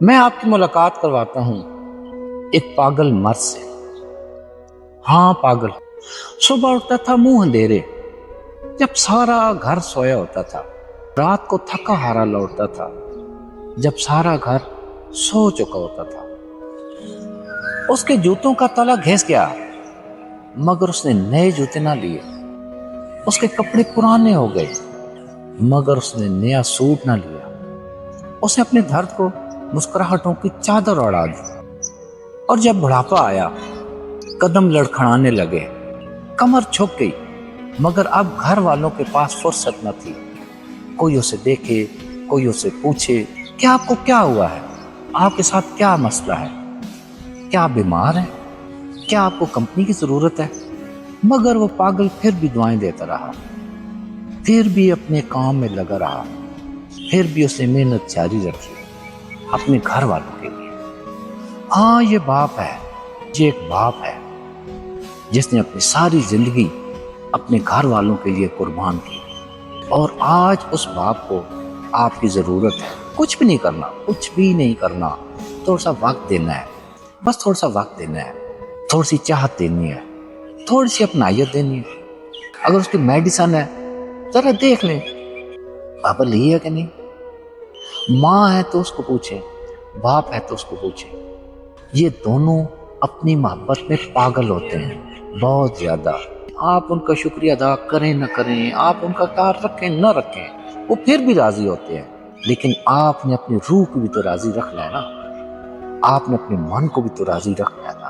میں آپ کی ملاقات کرواتا ہوں ایک پاگل مرد سے۔ ہاں پاگل، صبح اٹھتا تھا منہ اندھیرے، جب سارا گھر سویا ہوتا تھا۔ رات کو تھکا ہارا لوٹتا تھا، جب سارا گھر سو چکا ہوتا تھا۔ اس کے جوتوں کا تلا گھس گیا، مگر اس نے نئے جوتے نہ لیے۔ اس کے کپڑے پرانے ہو گئے، مگر اس نے نیا سوٹ نہ لیا۔ اس نے اپنے درد کو مسکراہٹوں کی چادر اڑا دی، اور جب بڑھاپا آیا قدم لڑکھڑانے لگے، کمر جھک گئی، مگر اب گھر والوں کے پاس فرصت نہ تھی۔ کوئی اسے دیکھے، کوئی اسے پوچھے کہ آپ کو کیا ہوا ہے، آپ کے ساتھ کیا مسئلہ ہے، کیا آپ بیمار ہیں، کیا آپ کو کمپنی کی ضرورت ہے؟ مگر وہ پاگل پھر بھی دعائیں دیتا رہا، پھر بھی اپنے کام میں لگا رہا، پھر بھی اس نے محنت جاری رکھی اپنے گھر والوں کے لیے۔ ہاں یہ باپ ہے، یہ ایک باپ ہے جس نے اپنی ساری زندگی اپنے گھر والوں کے لیے قربان کی، اور آج اس باپ کو آپ کی ضرورت ہے۔ کچھ بھی نہیں کرنا، کچھ بھی نہیں کرنا، تھوڑا سا وقت دینا ہے، بس تھوڑا سا وقت دینا ہے، تھوڑی سی چاہت دینی ہے، تھوڑی سی اپنائیت دینی ہے۔ اگر اس کی میڈیسن ہے ذرا دیکھ لیں پاپا لی ہے کہ نہیں۔ ماں ہے تو اس کو پوچھیں، باپ ہے تو اس کو پوچھیں۔ یہ دونوں اپنی محبت میں پاگل ہوتے ہیں بہت زیادہ۔ آپ ان کا شکریہ ادا کریں نہ کریں، آپ ان کا خیال رکھیں نہ رکھیں، وہ پھر بھی راضی ہوتے ہیں۔ لیکن آپ نے اپنی روح کو بھی تو راضی رکھنا ہے نا، آپ نے اپنے من کو بھی تو راضی رکھنا ہے نا،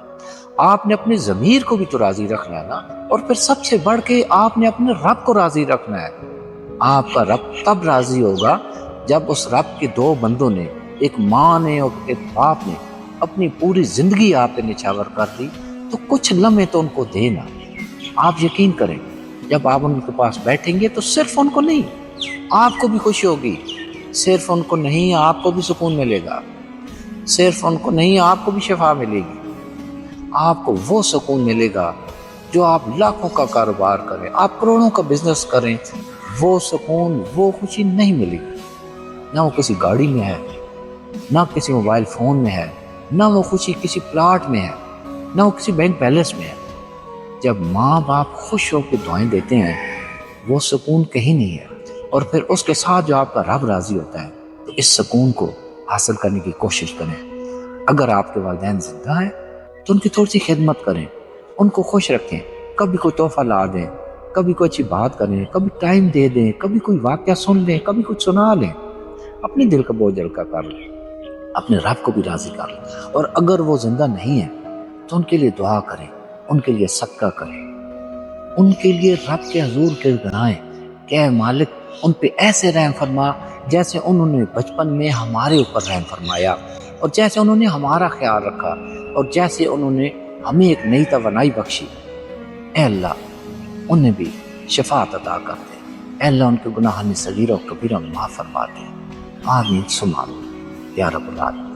آپ نے اپنے ضمیر کو بھی تو راضی رکھنا ہے نا، اور پھر سب سے بڑھ کے آپ نے اپنے رب کو راضی رکھنا ہے۔ آپ کا رب تب راضی ہوگا جب اس رب کے دو بندوں نے، ایک ماں نے اور ایک باپ نے، اپنی پوری زندگی آپ پہ نچھاور کر دی، تو کچھ لمحے تو ان کو دینا۔ آپ یقین کریں جب آپ ان کے پاس بیٹھیں گے تو صرف ان کو نہیں، آپ کو بھی خوشی ہوگی، صرف ان کو نہیں آپ کو بھی سکون ملے گا، صرف ان کو نہیں آپ کو بھی شفا ملے گی۔ آپ کو وہ سکون ملے گا جو آپ لاکھوں کا کاروبار کریں، آپ کروڑوں کا بزنس کریں، وہ سکون وہ خوشی نہیں ملے گی۔ نہ وہ کسی گاڑی میں ہے، نہ کسی موبائل فون میں ہے، نہ وہ خوشی کسی پلاٹ میں ہے، نہ وہ کسی بینک بیلنس میں ہے۔ جب ماں باپ خوش ہو کے دعائیں دیتے ہیں وہ سکون کہیں نہیں ہے، اور پھر اس کے ساتھ جو آپ کا رب راضی ہوتا ہے، تو اس سکون کو حاصل کرنے کی کوشش کریں۔ اگر آپ کے والدین زندہ ہیں تو ان کی تھوڑی سی خدمت کریں، ان کو خوش رکھیں، کبھی کوئی تحفہ لا دیں، کبھی کوئی اچھی بات کریں، کبھی ٹائم دے دیں، کبھی کوئی واقعہ سن لیں، کبھی کچھ سنا لیں، اپنے دل کا بوجھ ہلکا کر لیں، اپنے رب کو بھی راضی کر لیں۔ اور اگر وہ زندہ نہیں ہیں تو ان کے لیے دعا کریں، ان کے لیے صدقہ کریں، ان کے لیے رب کے حضور گڑگڑائیں کہ اے مالک ان پہ ایسے رحم فرما جیسے انہوں نے بچپن میں ہمارے اوپر رحم فرمایا، اور جیسے انہوں نے ہمارا خیال رکھا، اور جیسے انہوں نے ہمیں ایک نئی توانائی بخشی۔ اے اللہ انہیں بھی شفاعت عطا کر دے، اے اللہ ان کے گناہان صغیرہ و کبیرہ معاف فرما دے۔ آمین ثم آمین یا رب العالمین۔